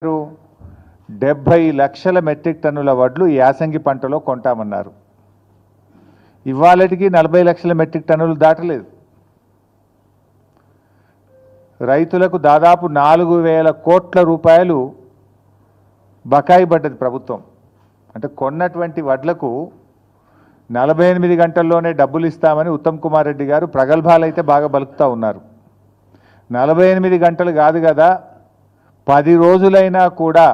70 లక్షల మెట్రిక్ టన్నుల వడ్లు యాసంగి పంటలో కొంటామన్నారు. ఇవాళటికి 40 లక్షల మెట్రిక్ టన్నులు దాటలేదు. రైతులకు దాదాపు 4,000 కోట్ల రూపాయలు బకాయి పడ్డది ప్రభుత్వం. అంటే కొన్నటువంటి వడ్లకు 48 గంటల్లోనే డబ్బులు ఇస్తామని ఉత్తమ్ కుమార్ రెడ్డి గారు ప్రగల్భాలైతే బాగా బలుకుతా ఉన్నారు. 48 గంటలు కాదు కదా, 10 రోజులైనా కూడా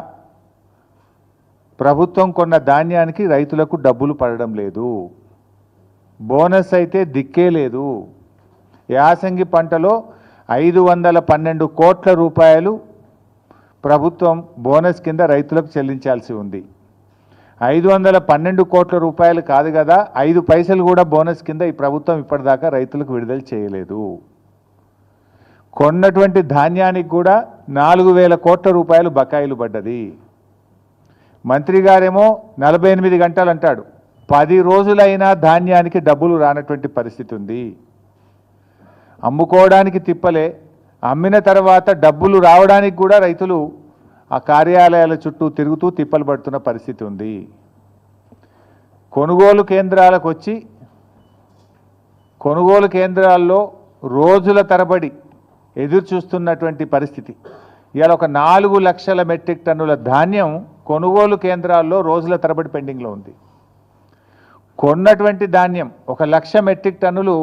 ప్రభుత్వం కొన్న ధాన్యానికి రైతులకు డబ్బులు పడడం లేదు. బోనస్ అయితే దిక్కే లేదు. యాసంగి పంటలో 512 కోట్ల రూపాయలు ప్రభుత్వం బోనస్ కింద రైతులకు చెల్లించాల్సి ఉంది. 512 కోట్ల రూపాయలు కాదు కదా, 5 పైసలు కూడా బోనస్ కింద ఈ ప్రభుత్వం ఇప్పటిదాకా రైతులకు విడుదల చేయలేదు. కొన్నటువంటి ధాన్యానికి కూడా 4,000 కోట్ల రూపాయలు బకాయిలు పడ్డది. మంత్రి గారేమో 48 గంటలు అంటాడు. 10 రోజులైనా ధాన్యానికి డబ్బులు రానటువంటి పరిస్థితి ఉంది. అమ్ముకోవడానికి తిప్పలే, అమ్మిన తర్వాత డబ్బులు రావడానికి కూడా రైతులు ఆ కార్యాలయాల చుట్టూ తిరుగుతూ తిప్పలు పడుతున్న పరిస్థితి ఉంది. కొనుగోలు కేంద్రాలకు వచ్చి కొనుగోలు కేంద్రాల్లో రోజుల తరబడి ఎదురు చూస్తున్నటువంటి పరిస్థితి. ఇవాళ ఒక 4 లక్షల మెట్రిక్ టన్నుల ధాన్యం కొనుగోలు కేంద్రాల్లో రోజుల తరబడి పెండింగ్లో ఉంది. కొన్నటువంటి ధాన్యం 1 లక్ష మెట్రిక్ టన్నులు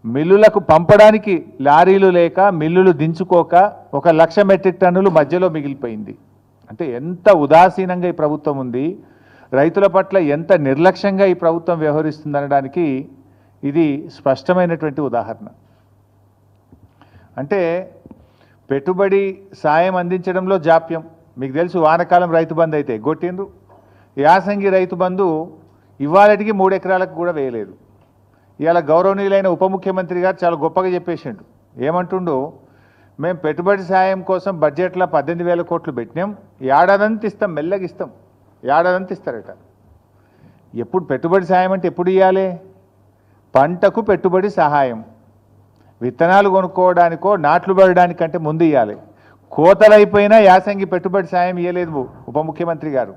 మిల్లులకు పంపడానికి లారీలు లేక, మిల్లులు దించుకోక 1 లక్ష మెట్రిక్ టన్నులు మధ్యలో మిగిలిపోయింది. అంటే ఎంత ఉదాసీనంగా ఈ ప్రభుత్వం ఉంది, రైతుల పట్ల ఎంత నిర్లక్ష్యంగా ఈ ప్రభుత్వం వ్యవహరిస్తుందనడానికి ఇది స్పష్టమైనటువంటి ఉదాహరణ. అంటే పెట్టుబడి సాయం అందించడంలో జాప్యం. మీకు తెలుసు, వానకాలం రైతు బంధు అయితే గొట్టిండ్రు. యాసంగి రైతు బంధు ఇవాళటికి 3 ఎకరాలకు కూడా వేయలేదు. ఇవాళ గౌరవనీయులైన ఉప ముఖ్యమంత్రి గారు చాలా గొప్పగా చెప్పేసిండు. ఏమంటుండో, మేము పెట్టుబడి సాయం కోసం బడ్జెట్లో 18,000 కోట్లు పెట్టినాం, ఏడాదంతా ఇస్తాం, మెల్లగా ఇస్తాం, ఏడాదంతా ఇస్తారట. ఎప్పుడు పెట్టుబడి సాయం అంటే ఎప్పుడు ఇవ్వాలి? పంటకు పెట్టుబడి సహాయం, విత్తనాలు కొనుక్కోవడానికో నాట్లు పడడానికంటే ముందు ఇవ్వాలి. కోతలైపోయినా యాసంగి పెట్టుబడి సాయం ఇవ్వలేదు ఉప ముఖ్యమంత్రి గారు.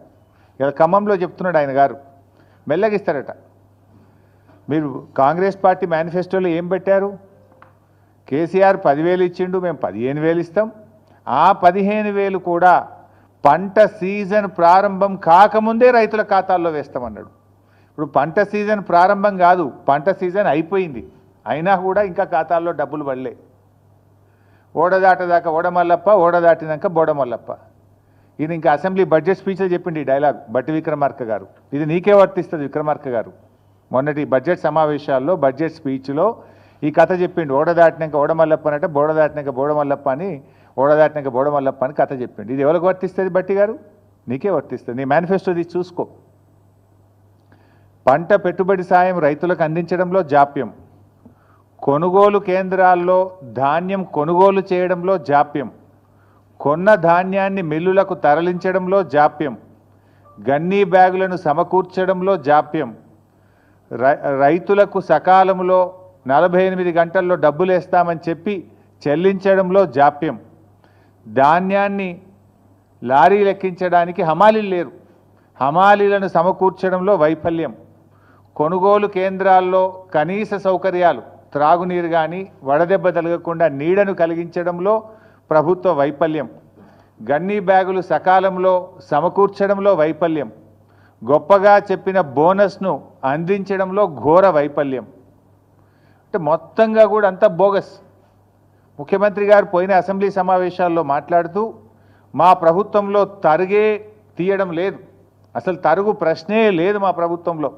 ఇలా ఖమ్మంలో చెప్తున్నాడు ఆయన గారు, మెల్లగా ఇస్తారట. మీరు కాంగ్రెస్ పార్టీ మేనిఫెస్టోలో ఏం పెట్టారు? కేసీఆర్ 10,000 ఇచ్చిండు, మేము 15,000 ఇస్తాం. ఆ 15,000 కూడా పంట సీజన్ ప్రారంభం కాకముందే రైతుల ఖాతాల్లో వేస్తామన్నాడు. ఇప్పుడు పంట సీజన్ ప్రారంభం కాదు, పంట సీజన్ అయిపోయింది, అయినా కూడా ఇంకా ఖాతాల్లో డబ్బులు పడలే. ఓడదాటదాకా ఓడమల్లప్ప, ఓడదాటినాక బోడమల్లప్ప. ఇది ఇంకా అసెంబ్లీ బడ్జెట్ స్పీచ్లో చెప్పింది ఈ డైలాగ్ బట్టి విక్రమార్క గారు. ఇది నీకే వర్తిస్తుంది విక్రమార్క గారు. మొన్నటి బడ్జెట్ సమావేశాల్లో బడ్జెట్ స్పీచ్లో ఈ కథ చెప్పిండు. ఓడదాటినాక ఓడమల్లప్ప అంటే బోడదాటినాక బోడమల్లప్ప అని, ఓడదాటినాక బోడమల్లప్ప అని కథ చెప్పిండు. ఇది ఎవరికి వర్తిస్తుంది బట్టి గారు? నీకే వర్తిస్తుంది. నీ మేనిఫెస్టో తీసి చూసుకో. పంట పెట్టుబడి సాయం రైతులకు అందించడంలో జాప్యం, కొనుగోలు కేంద్రాల్లో ధాన్యం కొనుగోలు చేయడంలో జాప్యం, కొన్న ధాన్యాన్ని మిల్లులకు తరలించడంలో జాప్యం, గన్నీ బ్యాగులను సమకూర్చడంలో జాప్యం, రైతులకు సకాలంలో 48 గంటల్లో డబ్బులు వేస్తామని చెప్పి చెల్లించడంలో జాప్యం, ధాన్యాన్ని లారీలు ఎక్కించడానికి హమాలీలు లేరు, హమాలీలను సమకూర్చడంలో వైఫల్యం, కొనుగోలు కేంద్రాల్లో కనీస సౌకర్యాలు, త్రాగునీరు కానీ వడదెబ్బ తగలకుండా నీడను కలిగించడంలో ప్రభుత్వ వైఫల్యం, గన్నీ బ్యాగులు సకాలంలో సమకూర్చడంలో వైఫల్యం, గొప్పగా చెప్పిన బోనస్ను అందించడంలో ఘోర వైఫల్యం. అంటే మొత్తంగా కూడా అంతా బోగస్. ముఖ్యమంత్రి గారు పోయిన అసెంబ్లీ సమావేశాల్లో మాట్లాడుతూ, మా ప్రభుత్వంలో తరుగే తీయడం లేదు, అసలు తరుగు ప్రశ్నే లేదు మా ప్రభుత్వంలో.